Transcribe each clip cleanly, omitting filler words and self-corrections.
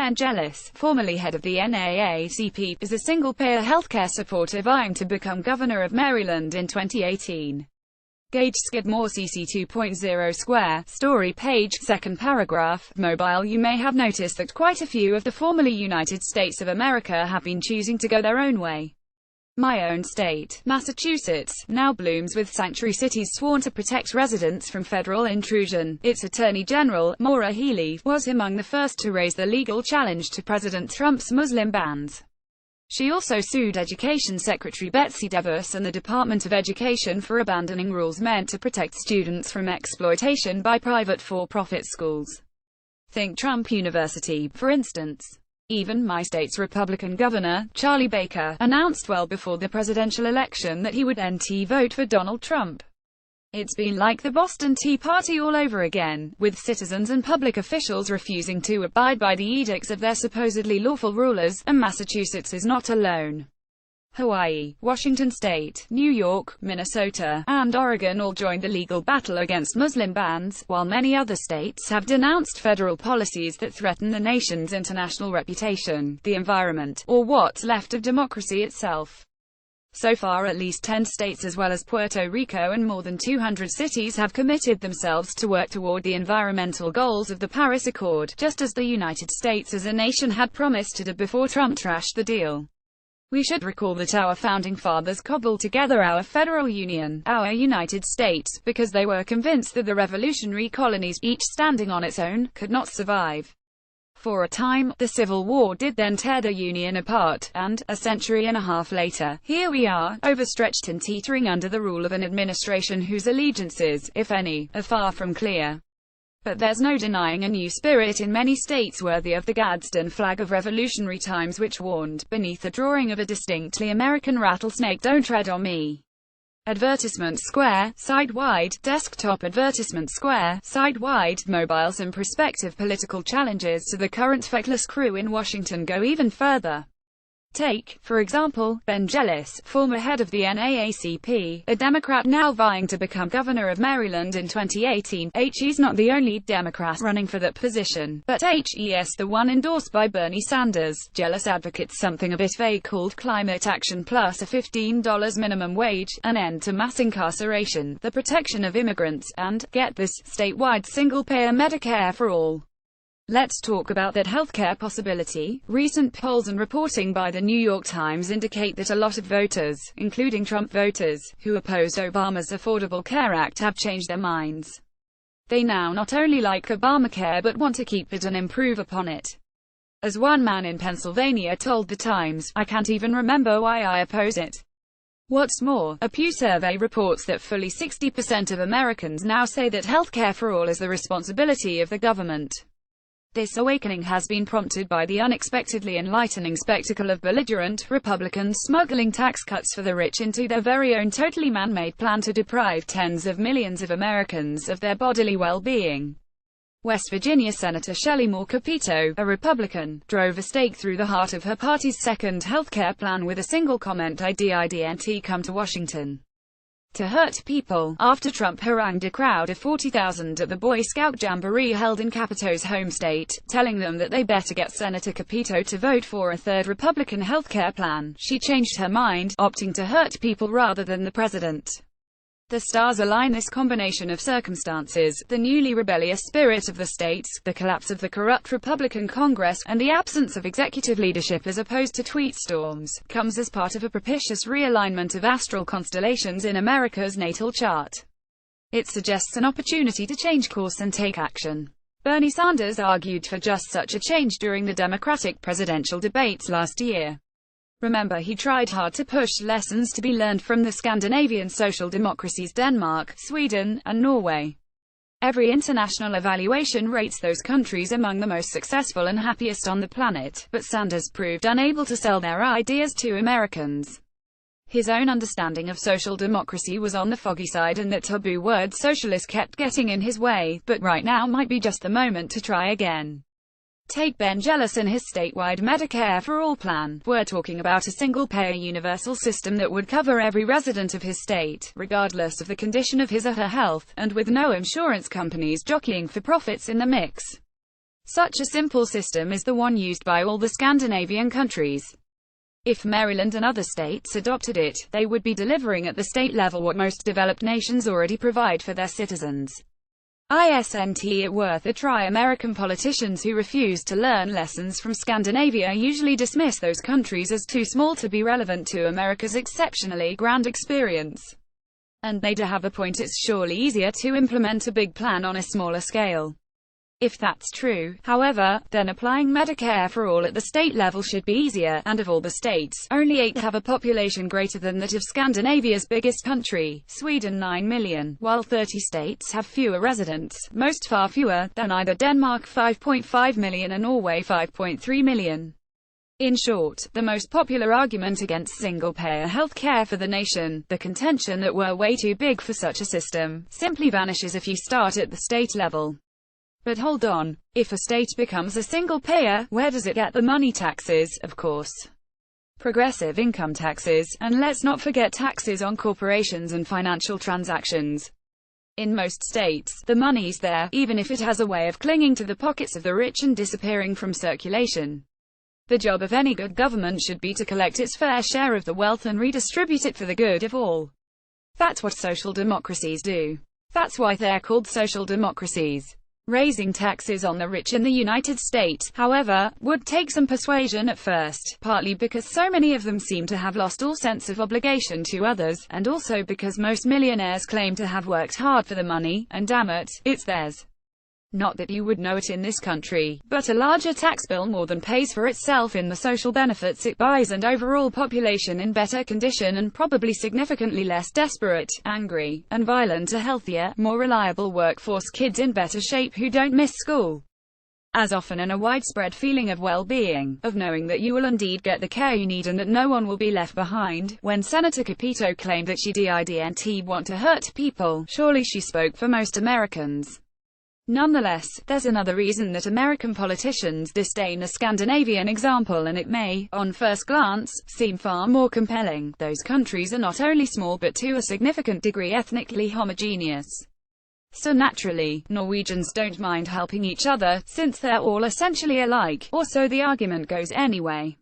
Ben Jealous, formerly head of the NAACP, is a single-payer healthcare supporter vying to become governor of Maryland in 2018. Gage Skidmore CC 2.0 Square, story page, second paragraph, mobile. You may have noticed that quite a few of the formerly United States of America have been choosing to go their own way. My own state, Massachusetts, now blooms with sanctuary cities sworn to protect residents from federal intrusion. Its Attorney General, Maura Healey, was among the first to raise the legal challenge to President Trump's Muslim bans. She also sued Education Secretary Betsy DeVos and the Department of Education for abandoning rules meant to protect students from exploitation by private for-profit schools. Think Trump University, for instance. Even my state's Republican governor, Charlie Baker, announced well before the presidential election that he would vote for Donald Trump. It's been like the Boston Tea Party all over again, with citizens and public officials refusing to abide by the edicts of their supposedly lawful rulers, and Massachusetts is not alone. Hawaii, Washington State, New York, Minnesota, and Oregon all joined the legal battle against Muslim bans, while many other states have denounced federal policies that threaten the nation's international reputation, the environment, or what's left of democracy itself. So far, at least 10 states as well as Puerto Rico and more than 200 cities have committed themselves to work toward the environmental goals of the Paris Accord, just as the United States as a nation had promised to do before Trump trashed the deal. We should recall that our founding fathers cobbled together our federal union, our United States, because they were convinced that the revolutionary colonies, each standing on its own, could not survive. For a time, the Civil War did then tear the Union apart, and, a century and a half later, here we are, overstretched and teetering under the rule of an administration whose allegiances, if any, are far from clear. But there's no denying a new spirit in many states worthy of the Gadsden flag of revolutionary times which warned, beneath the drawing of a distinctly American rattlesnake, "Don't tread on me." Advertisement square, side-wide, desktop advertisement square, side-wide, mobile. Some prospective political challenges to the current feckless crew in Washington go even further. Take, for example, Ben Jealous, former head of the NAACP, a Democrat now vying to become governor of Maryland in 2018. He's not the only Democrat running for that position, but he's the one endorsed by Bernie Sanders. Jealous advocates something a bit vague called climate action plus a $15 minimum wage, an end to mass incarceration, the protection of immigrants, and, get this, statewide single-payer Medicare for all. Let's talk about that healthcare possibility. Recent polls and reporting by the New York Times indicate that a lot of voters, including Trump voters, who opposed Obama's Affordable Care Act have changed their minds. They now not only like Obamacare but want to keep it and improve upon it. As one man in Pennsylvania told the Times, "I can't even remember why I oppose it." What's more, a Pew survey reports that fully 60% of Americans now say that healthcare for all is the responsibility of the government. This awakening has been prompted by the unexpectedly enlightening spectacle of belligerent Republicans smuggling tax cuts for the rich into their very own totally man-made plan to deprive tens of millions of Americans of their bodily well-being. West Virginia Senator Shelley Moore Capito, a Republican, drove a stake through the heart of her party's second healthcare plan with a single comment: "I didn't come to Washington to hurt people," after Trump harangued a crowd of 40,000 at the Boy Scout Jamboree held in Capito's home state, telling them that they better get Senator Capito to vote for a third Republican healthcare plan. She changed her mind, opting to hurt people rather than the president. The stars align. This combination of circumstances, the newly rebellious spirit of the states, the collapse of the corrupt Republican Congress, and the absence of executive leadership as opposed to tweet storms, comes as part of a propitious realignment of astral constellations in America's natal chart. It suggests an opportunity to change course and take action. Bernie Sanders argued for just such a change during the Democratic presidential debates last year. Remember, he tried hard to push lessons to be learned from the Scandinavian social democracies Denmark, Sweden, and Norway. Every international evaluation rates those countries among the most successful and happiest on the planet, but Sanders proved unable to sell their ideas to Americans. His own understanding of social democracy was on the foggy side, and that taboo word socialist kept getting in his way, but right now might be just the moment to try again. Take Ben Jealous and his statewide Medicare for All plan. We're talking about a single-payer universal system that would cover every resident of his state, regardless of the condition of his or her health, and with no insurance companies jockeying for profits in the mix. Such a simple system is the one used by all the Scandinavian countries. If Maryland and other states adopted it, they would be delivering at the state level what most developed nations already provide for their citizens. Isn't it worth a try? American politicians who refuse to learn lessons from Scandinavia usually dismiss those countries as too small to be relevant to America's exceptionally grand experience. And they do have a point. It's surely easier to implement a big plan on a smaller scale. If that's true, however, then applying Medicare for all at the state level should be easier, and of all the states, only 8 have a population greater than that of Scandinavia's biggest country, Sweden 9 million, while 30 states have fewer residents, most far fewer, than either Denmark 5.5 million and Norway 5.3 million. In short, the most popular argument against single-payer health care for the nation, the contention that we're way too big for such a system, simply vanishes if you start at the state level. But hold on, if a state becomes a single payer, where does it get the money? Taxes, of course. Progressive income taxes, and let's not forget taxes on corporations and financial transactions. In most states, the money's there, even if it has a way of clinging to the pockets of the rich and disappearing from circulation. The job of any good government should be to collect its fair share of the wealth and redistribute it for the good of all. That's what social democracies do. That's why they're called social democracies. Raising taxes on the rich in the United States, however, would take some persuasion at first, partly because so many of them seem to have lost all sense of obligation to others, and also because most millionaires claim to have worked hard for the money, and damn it, it's theirs. Not that you would know it in this country, but a larger tax bill more than pays for itself in the social benefits it buys and overall population in better condition and probably significantly less desperate, angry, and violent, a healthier, more reliable workforce, kids in better shape who don't miss school as often, and a widespread feeling of well-being, of knowing that you will indeed get the care you need and that no one will be left behind. When Senator Capito claimed that she didn't want to hurt people, surely she spoke for most Americans. Nonetheless, there's another reason that American politicians disdain the Scandinavian example, and it may, on first glance, seem far more compelling. Those countries are not only small but to a significant degree ethnically homogeneous. So naturally, Norwegians don't mind helping each other, since they're all essentially alike, or so the argument goes anyway.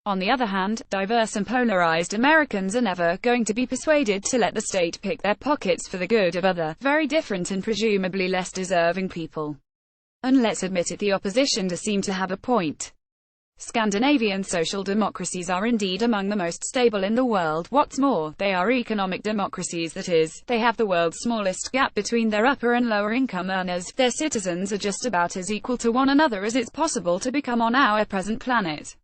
On the other hand, diverse and polarized Americans are never going to be persuaded to let the state pick their pockets for the good of other, very different and presumably less deserving people. And let's admit it, the opposition does seem to have a point. Scandinavian social democracies are indeed among the most stable in the world. What's more, they are economic democracies, that is, they have the world's smallest gap between their upper and lower income earners. Their citizens are just about as equal to one another as it's possible to become on our present planet.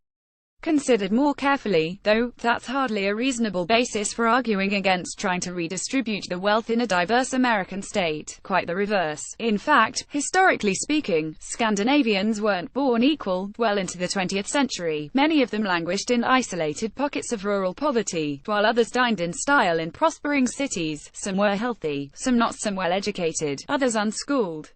Considered more carefully, though, that's hardly a reasonable basis for arguing against trying to redistribute the wealth in a diverse American state. Quite the reverse. In fact, historically speaking, Scandinavians weren't born equal. Well into the 20th century, many of them languished in isolated pockets of rural poverty, while others dined in style in prospering cities. Some were healthy, some not, some well-educated, others unschooled.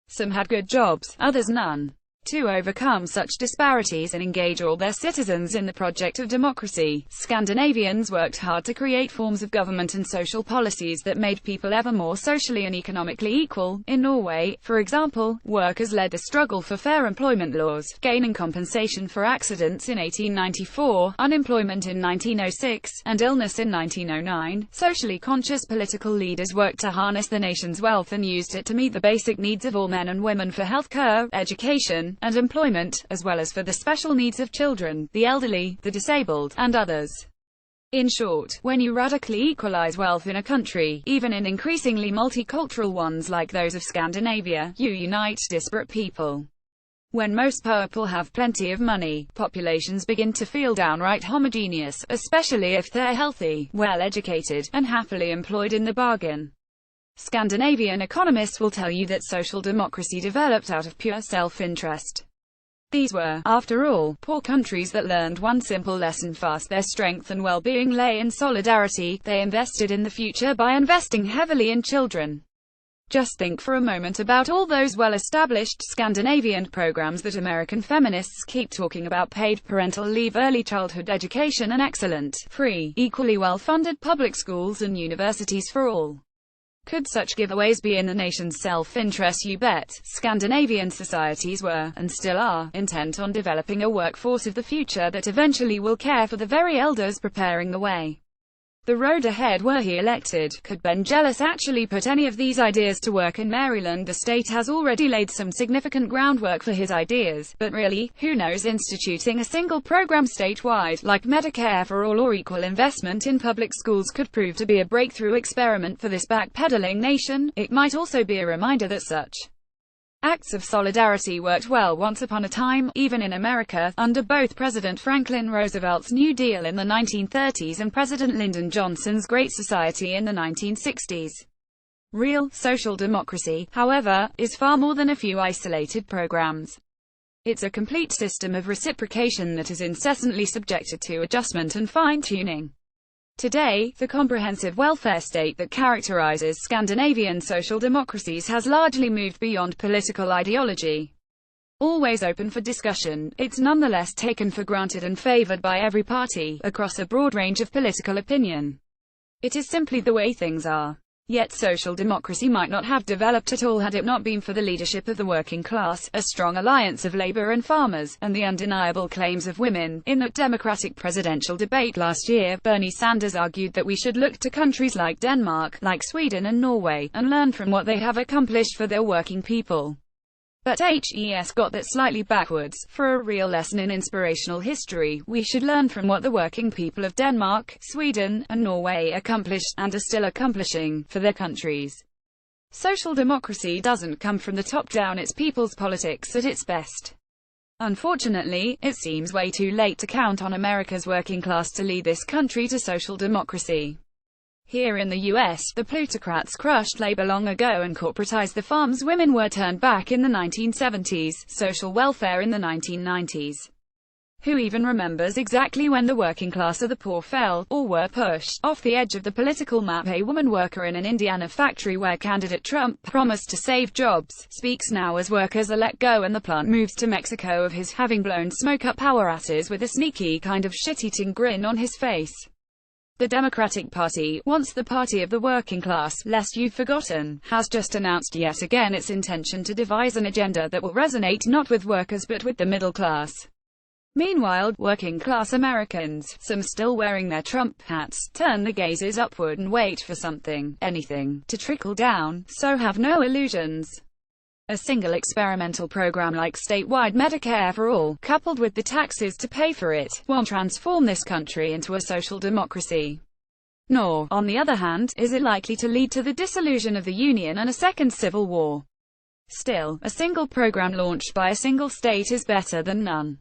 Some had good jobs, others none. To overcome such disparities and engage all their citizens in the project of democracy, Scandinavians worked hard to create forms of government and social policies that made people ever more socially and economically equal. In Norway, for example, workers led the struggle for fair employment laws, gaining compensation for accidents in 1894, unemployment in 1906, and illness in 1909. Socially conscious political leaders worked to harness the nation's wealth and used it to meet the basic needs of all men and women for healthcare, education, and employment, as well as for the special needs of children, the elderly, the disabled, and others. In short, when you radically equalize wealth in a country, even in increasingly multicultural ones like those of Scandinavia, you unite disparate people. When most people have plenty of money, populations begin to feel downright homogeneous, especially if they're healthy, well-educated, and happily employed in the bargain. Scandinavian economists will tell you that social democracy developed out of pure self-interest. These were, after all, poor countries that learned one simple lesson fast: their strength and well-being lay in solidarity. They invested in the future by investing heavily in children. Just think for a moment about all those well-established Scandinavian programs that American feminists keep talking about: paid parental leave, early childhood education, and excellent, free, equally well-funded public schools and universities for all. Could such giveaways be in the nation's self-interest? You bet. Scandinavian societies were, and still are, intent on developing a workforce of the future that eventually will care for the very elders preparing the way. The road ahead were he elected. Could Ben Jealous actually put any of these ideas to work in Maryland? The state has already laid some significant groundwork for his ideas, but really, who knows? Instituting a single program statewide, like Medicare for all or equal investment in public schools, could prove to be a breakthrough experiment for this backpedaling nation. It might also be a reminder that such acts of solidarity worked well once upon a time, even in America, under both President Franklin Roosevelt's New Deal in the 1930s and President Lyndon Johnson's Great Society in the 1960s. Real social democracy, however, is far more than a few isolated programs. It's a complete system of reciprocation that is incessantly subjected to adjustment and fine-tuning. Today, the comprehensive welfare state that characterizes Scandinavian social democracies has largely moved beyond political ideology. Always open for discussion, it's nonetheless taken for granted and favored by every party, across a broad range of political opinion. It is simply the way things are. Yet social democracy might not have developed at all had it not been for the leadership of the working class, a strong alliance of labor and farmers, and the undeniable claims of women. In that Democratic presidential debate last year, Bernie Sanders argued that we should look to countries like Denmark, like Sweden and Norway, and learn from what they have accomplished for their working people. But HES got that slightly backwards. For a real lesson in inspirational history, we should learn from what the working people of Denmark, Sweden, and Norway accomplished, and are still accomplishing, for their countries. Social democracy doesn't come from the top down, it's people's politics at its best. Unfortunately, it seems way too late to count on America's working class to lead this country to social democracy. Here in the US, the plutocrats crushed labor long ago and corporatized the farms women were turned back in the 1970s, social welfare in the 1990s. Who even remembers exactly when the working class or the poor fell, or were pushed, off the edge of the political map? A woman worker in an Indiana factory where candidate Trump promised to save jobs, speaks now as workers are let go and the plant moves to Mexico of his having blown smoke up our asses with a sneaky kind of shit-eating grin on his face. The Democratic Party, once the party of the working class, lest you've forgotten, has just announced yet again its intention to devise an agenda that will resonate not with workers but with the middle class. Meanwhile, working-class Americans, some still wearing their Trump hats, turn their gazes upward and wait for something, anything, to trickle down, so have no illusions. A single experimental program like statewide Medicare for all, coupled with the taxes to pay for it, won't transform this country into a social democracy. Nor, on the other hand, is it likely to lead to the dissolution of the Union and a second civil war. Still, a single program launched by a single state is better than none.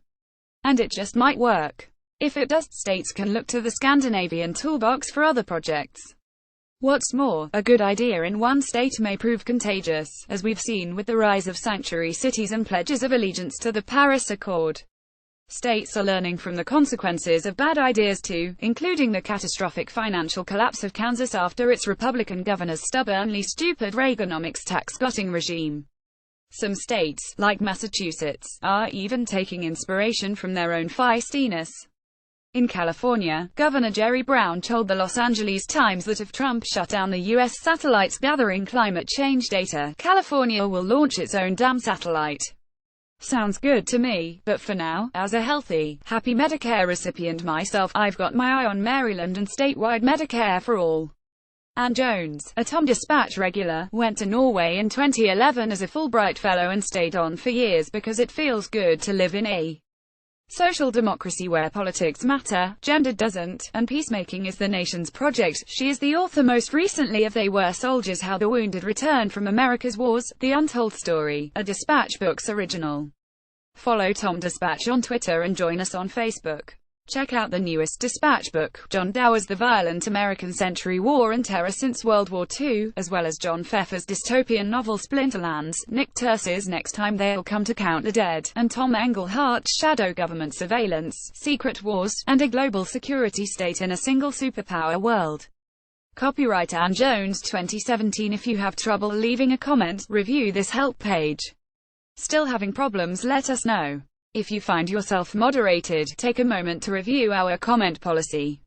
And it just might work. If it does, states can look to the Scandinavian toolbox for other projects. What's more, a good idea in one state may prove contagious, as we've seen with the rise of sanctuary cities and pledges of allegiance to the Paris Accord. States are learning from the consequences of bad ideas too, including the catastrophic financial collapse of Kansas after its Republican governor's stubbornly stupid Reaganomics tax-cutting regime. Some states, like Massachusetts, are even taking inspiration from their own feistiness. In California, Governor Jerry Brown told the Los Angeles Times that if Trump shut down the U.S. satellites gathering climate change data, California will launch its own damn satellite. Sounds good to me, but for now, as a healthy, happy Medicare recipient myself, I've got my eye on Maryland and statewide Medicare for all. Ann Jones, a Tom Dispatch regular, went to Norway in 2011 as a Fulbright Fellow and stayed on for years because it feels good to live in a social democracy where politics matter, gender doesn't, and peacemaking is the nation's project. She is the author most recently of They Were Soldiers: How the Wounded Return from America's Wars, The Untold Story, a Dispatch Books original. Follow Tom Dispatch on Twitter and join us on Facebook. Check out the newest Dispatch book, John Dower's The Violent American Century: War and Terror Since World War II, as well as John Pfeffer's dystopian novel Splinterlands, Nick Turse's Next Time They'll Come to Count the Dead, and Tom Englehart's Shadow Government Surveillance, Secret Wars, and a Global Security State in a Single Superpower World. Copyright Ann Jones 2017. If you have trouble leaving a comment, review this help page. Still having problems? Let us know. If you find yourself moderated, take a moment to review our comment policy.